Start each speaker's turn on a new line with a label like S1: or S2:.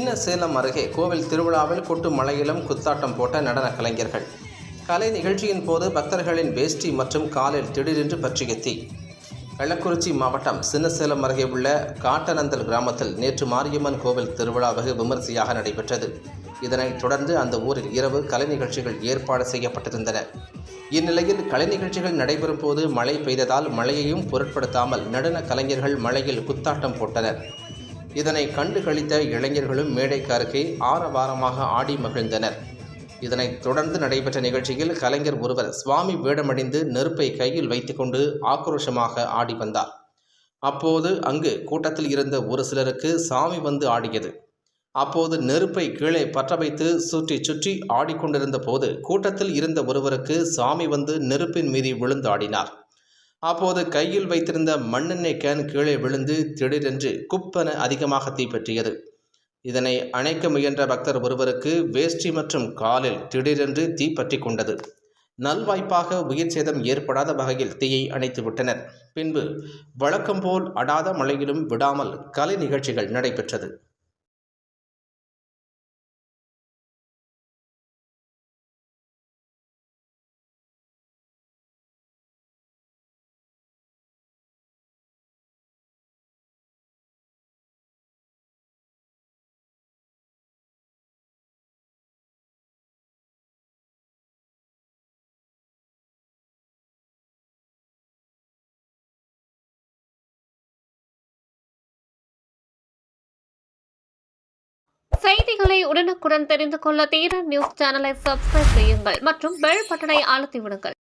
S1: சின்ன சேலம் அருகே கோவில் திருவிழாவில் கொட்டு மழையிலும் குத்தாட்டம் போட்ட நடன கலைஞர்கள். கலை நிகழ்ச்சியின் போது பக்தர்களின் வேஷ்டி மற்றும் காலில் திடீரென்று பற்றிய தீ. கள்ளக்குறிச்சி மாவட்டம் சின்னசேலம் அருகே உள்ள காட்டனந்தல் கிராமத்தில் நேற்று மாரியம்மன் கோவில் திருவிழா வெகு விமரிசையாக நடைபெற்றது. இதனைத் தொடர்ந்து அந்த ஊரில் இரவு கலை நிகழ்ச்சிகள் ஏற்பாடு செய்யப்பட்டிருந்தன. இந்நிலையில் கலை நிகழ்ச்சிகள் நடைபெறும் போது மழை பெய்ததால் மழையையும் பொருட்படுத்தாமல் நடன கலைஞர்கள் மழையில் குத்தாட்டம் போட்டனர். இதனை கண்டு களித்த இளைஞர்களும் மேடைக்கு அருகே ஆரவாரமாக ஆடி மகிழ்ந்தனர். இதனைத் தொடர்ந்து நடைபெற்ற நிகழ்ச்சியில் கலைஞர் ஒருவர் சுவாமி வேடமணிந்து நெருப்பை கையில் வைத்துக்கொண்டு ஆக்ரோஷமாக ஆடி வந்தார். அப்போது அங்கு கூட்டத்தில் இருந்த ஒரு சிலருக்கு சாமி வந்து ஆடியது. அப்போது நெருப்பை கீழே பற்ற வைத்து சுற்றி சுற்றி ஆடிக்கொண்டிருந்த போது கூட்டத்தில் இருந்த ஒருவருக்கு சாமி வந்து நெருப்பின் மீது விழுந்து ஆடினார். அப்போது கையில் வைத்திருந்த மண்ணெண்ணெய் கேன் கீழே விழுந்து திடீரென்று குப்பென அதிகமாக தீப்பற்றியது. இதனை அணைக்க முயன்ற பக்தர் ஒருவருக்கு வேஷ்டி மற்றும் காலில் திடீரென்று தீப்பற்றி கொண்டது. நல்வாய்ப்பாக உயிர் சேதம் ஏற்படாத வகையில் தீயை அணைத்து விட்டனர். பின்பு வழக்கம் போல் அடாத மழையிலும் விடாமல் கலை நிகழ்ச்சிகள் நடைபெற்றது.
S2: செய்திகளை உடனுக்குடன் தெரிந்து கொள்ள தீரன் நியூஸ் சேனலை சப்ஸ்கிரைப் செய்யுங்கள் மற்றும் பெல் பட்டனை அழுத்தி விடுங்கள்.